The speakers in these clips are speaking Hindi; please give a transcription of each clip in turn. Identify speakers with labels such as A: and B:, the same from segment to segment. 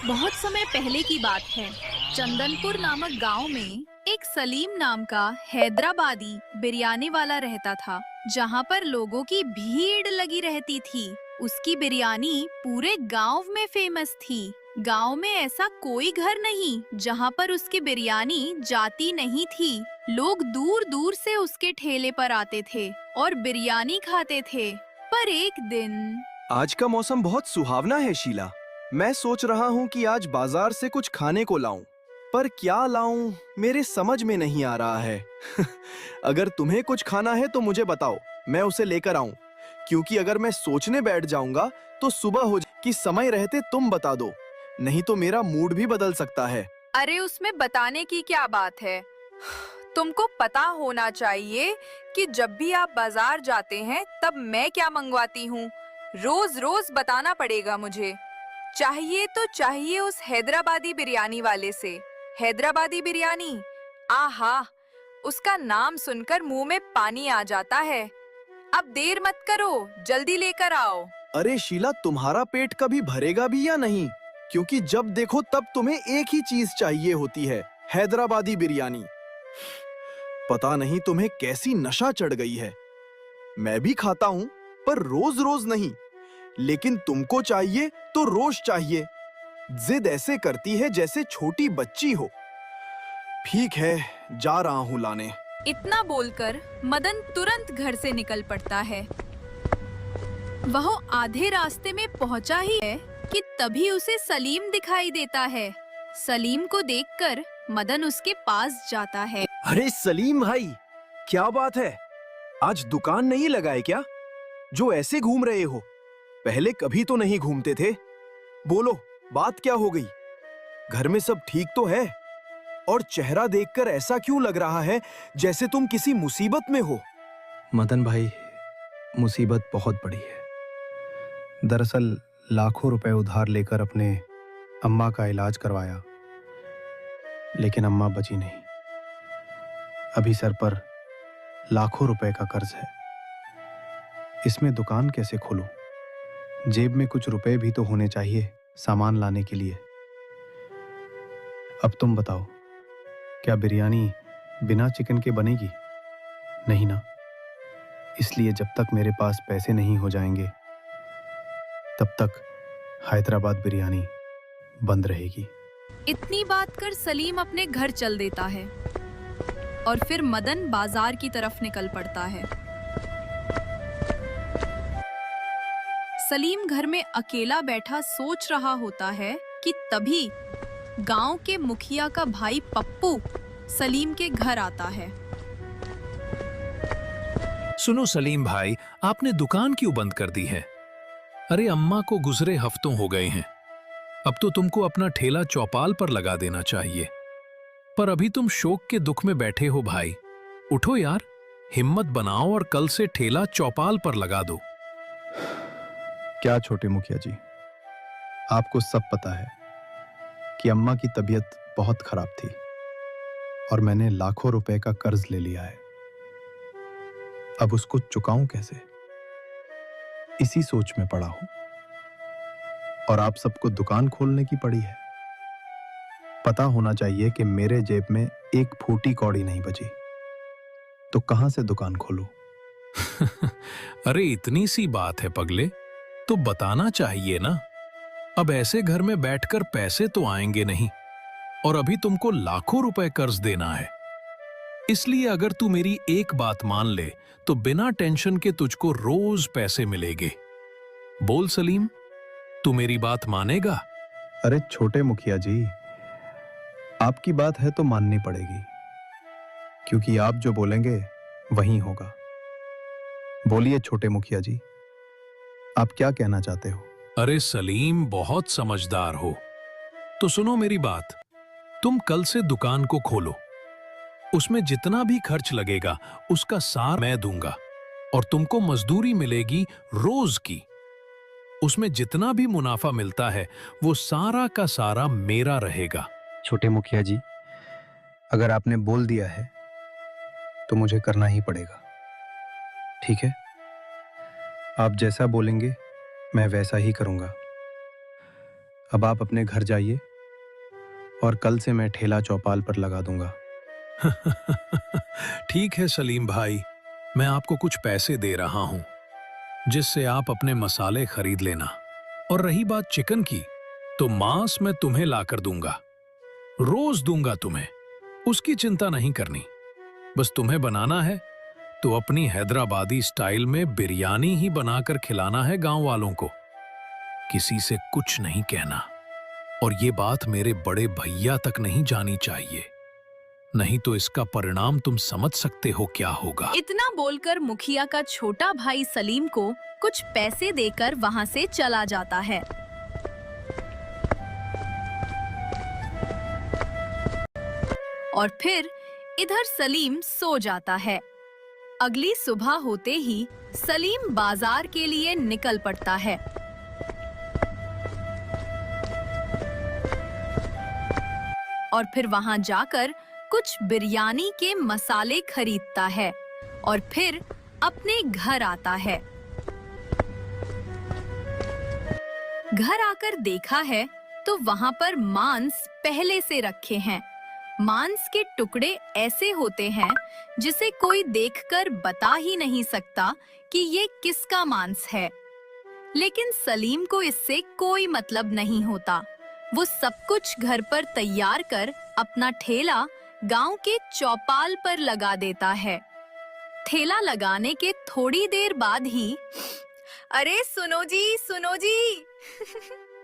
A: बहुत समय पहले की बात है। चंदनपुर नामक गांव में एक सलीम नाम का हैदराबादी बिरयानी वाला रहता था, जहां पर लोगों की भीड़ लगी रहती थी। उसकी बिरयानी पूरे गांव में फेमस थी। गांव में ऐसा कोई घर नहीं जहां पर उसकी बिरयानी जाती नहीं थी। लोग दूर दूर से उसके ठेले पर आते थे और बिरयानी खाते थे। पर एक दिन
B: आज का मौसम बहुत सुहावना है शीला। मैं सोच रहा हूँ कि आज बाजार से कुछ खाने को लाऊं, पर क्या लाऊं मेरे समझ में नहीं आ रहा है। अगर तुम्हें कुछ खाना है तो मुझे बताओ, मैं उसे लेकर आऊं। क्योंकि अगर मैं सोचने बैठ जाऊंगा तो सुबह हो जाए कि समय रहते तुम बता दो, नहीं तो मेरा मूड भी बदल सकता है।
C: अरे उसमें बताने की क्या बात है। तुमको पता होना चाहिए कि जब भी आप बाजार जाते हैं तब मैं क्या मंगवाती हूँ। रोज रोज बताना पड़ेगा मुझे। चाहिए तो चाहिए उस हैदराबादी बिरयानी वाले से। हैदराबादी बिरयानी, आहा, उसका नाम सुनकर मुंह में पानी आ जाता है। अब देर मत करो, जल्दी लेकर आओ।
B: अरे शीला, तुम्हारा पेट कभी भरेगा भी या नहीं? क्योंकि जब देखो तब तुम्हें एक ही चीज चाहिए होती है, हैदराबादी बिरयानी। पता नहीं तुम्हें कैसी नशा चढ़ गई है। मैं भी खाता हूँ, पर रोज रोज नहीं। लेकिन तुमको चाहिए तो रोज चाहिए। जिद ऐसे करती है जैसे छोटी बच्ची हो। ठीक है, जा रहा हूँ लाने।
A: इतना बोलकर मदन तुरंत घर से निकल पड़ता है। वह आधे रास्ते में पहुंचा ही है कि तभी उसे सलीम दिखाई देता है। सलीम को देखकर मदन उसके पास जाता है।
B: अरे सलीम भाई, क्या बात है? आज दुकान नहीं लगाए क्या, जो ऐसे घूम रहे हो? पहले कभी तो नहीं घूमते थे। बोलो, बात क्या हो गई? घर में सब ठीक तो है? और चेहरा देखकर ऐसा क्यों लग रहा है जैसे तुम किसी मुसीबत में हो?
D: मदन भाई, मुसीबत बहुत बड़ी है। दरअसल लाखों रुपए उधार लेकर अपने अम्मा का इलाज करवाया, लेकिन अम्मा बची नहीं। अभी सर पर लाखों रुपए का कर्ज है। इसमें दुकान कैसे खोलूं? जेब में कुछ रुपए भी तो होने चाहिए सामान लाने के लिए। अब तुम बताओ, क्या बिरयानी बिना चिकन के बनेगी? नहीं ना। इसलिए जब तक मेरे पास पैसे नहीं हो जाएंगे तब तक हैदराबाद बिरयानी बंद रहेगी।
A: इतनी बात कर सलीम अपने घर चल देता है और फिर मदन बाजार की तरफ निकल पड़ता है। सलीम घर में अकेला बैठा सोच रहा होता है कि तभी गांव के मुखिया का भाई पप्पू सलीम के घर आता है।
E: सुनो सलीम भाई, आपने दुकान क्यों बंद कर दी है? अरे अम्मा को गुजरे हफ्तों हो गए हैं। अब तो तुमको अपना ठेला चौपाल पर लगा देना चाहिए। पर अभी तुम शोक के दुख में बैठे हो भाई। उठो यार, हिम्मत बनाओ और कल से ठेला चौपाल पर लगा दो।
D: क्या छोटे मुखिया जी, आपको सब पता है कि अम्मा की तबीयत बहुत खराब थी और मैंने लाखों रुपए का कर्ज ले लिया है। अब उसको चुकाऊं कैसे, इसी सोच में पड़ा हूं। और आप सबको दुकान खोलने की पड़ी है। पता होना चाहिए कि मेरे जेब में एक फूटी कौड़ी नहीं बची, तो कहां से दुकान खोलूं?
E: अरे इतनी सी बात है पगले, तो बताना चाहिए ना। अब ऐसे घर में बैठकर पैसे तो आएंगे नहीं, और अभी तुमको लाखों रुपए कर्ज देना है। इसलिए अगर तू मेरी एक बात मान ले तो बिना टेंशन के तुझको रोज पैसे मिलेंगे। बोल सलीम, तू मेरी बात मानेगा?
D: अरे छोटे मुखिया जी, आपकी बात है तो माननी पड़ेगी, क्योंकि आप जो बोलेंगे वही होगा। बोलिए छोटे मुखिया जी, आप क्या कहना चाहते हो?
E: अरे सलीम, बहुत समझदार हो। तो सुनो मेरी बात, तुम कल से दुकान को खोलो। उसमें जितना भी खर्च लगेगा उसका सार मैं दूंगा, और तुमको मजदूरी मिलेगी रोज की। उसमें जितना भी मुनाफा मिलता है वो सारा का सारा मेरा रहेगा।
D: छोटे मुखिया जी, अगर आपने बोल दिया है तो मुझे करना ही पड़ेगा। ठीक है, आप जैसा बोलेंगे मैं वैसा ही करूंगा। अब आप अपने घर जाइए और कल से मैं ठेला चौपाल पर लगा दूंगा।
E: ठीक है सलीम भाई, मैं आपको कुछ पैसे दे रहा हूं जिससे आप अपने मसाले खरीद लेना। और रही बात चिकन की, तो मांस मैं तुम्हें लाकर दूंगा, रोज दूंगा तुम्हें, उसकी चिंता नहीं करनी। बस तुम्हें बनाना है तो अपनी हैदराबादी स्टाइल में बिरयानी ही बनाकर खिलाना है गांव वालों को। किसी से कुछ नहीं कहना, और ये बात मेरे बड़े भैया तक नहीं जानी चाहिए, नहीं तो इसका परिणाम तुम समझ सकते हो क्या होगा।
A: इतना बोलकर मुखिया का छोटा भाई सलीम को कुछ पैसे देकर वहां से चला जाता है। और फिर इधर सलीम सो जाता है। अगली सुबह होते ही सलीम बाजार के लिए निकल पड़ता है। और फिर वहां जाकर कुछ बिरयानी के मसाले खरीदता है और फिर अपने घर आता है। घर आकर देखा है तो वहां पर मांस पहले से रखे हैं। मांस के टुकड़े ऐसे होते हैं जिसे कोई देखकर बता ही नहीं सकता कि ये किसका मांस है। लेकिन सलीम को इससे कोई मतलब नहीं होता। वो सब कुछ घर पर तैयार कर अपना ठेला गांव के चौपाल पर लगा देता है। ठेला लगाने के थोड़ी देर बाद ही,
C: अरे सुनो जी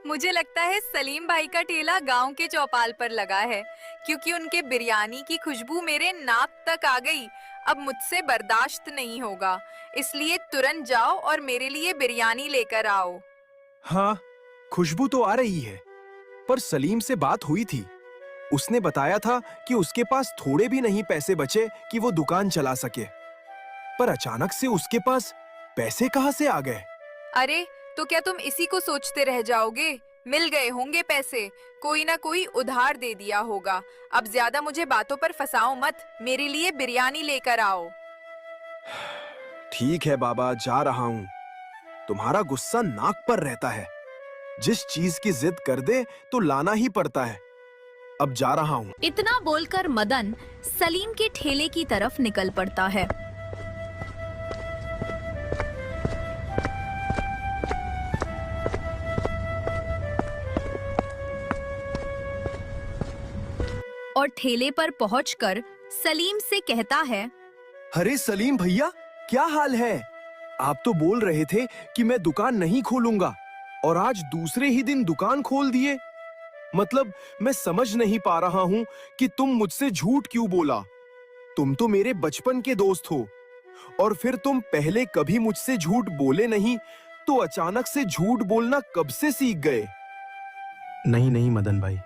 C: मुझे लगता है सलीम भाई का ठेला गांव के चौपाल पर लगा है, क्योंकि उनके बिरयानी की खुशबू मेरे नाक तक आ गई। अब मुझसे बर्दाश्त नहीं होगा, इसलिए तुरंत जाओ और मेरे लिए बिरयानी लेकर आओ।
F: हाँ, खुशबू तो आ रही है, पर सलीम से बात हुई थी। उसने बताया था कि उसके पास थोड़े भी नहीं पैसे बचे कि वो दुकान चला सके। पर अचानक से उसके पास पैसे कहाँ से आ गए?
C: अरे तो क्या तुम इसी को सोचते रह जाओगे? मिल गए होंगे पैसे, कोई ना कोई उधार दे दिया होगा। अब ज्यादा मुझे बातों पर फंसाओ मत, मेरे लिए बिरयानी लेकर आओ।
F: ठीक है बाबा, जा रहा हूँ। तुम्हारा गुस्सा नाक पर रहता है। जिस चीज की जिद कर दे तो लाना ही पड़ता है। अब जा रहा हूँ।
A: इतना बोलकर मदन सलीम के ठेले की तरफ निकल पड़ता है। और ठेले पर पहुंचकर सलीम से कहता है,
F: अरे सलीम भैया, क्या हाल है? आप तो बोल रहे थे कि मैं दुकान नहीं खोलूंगा, और आज दूसरे ही दिन दुकान खोल दिए। मतलब मैं समझ नहीं पा रहा हूँ कि तुम मुझसे झूठ क्यों बोला। तुम तो मेरे बचपन के दोस्त हो, और फिर तुम पहले कभी मुझसे झूठ बोले नहीं, तो अचानक से झूठ बोलना कब से सीख गए?
D: नहीं नहीं मदन भाई,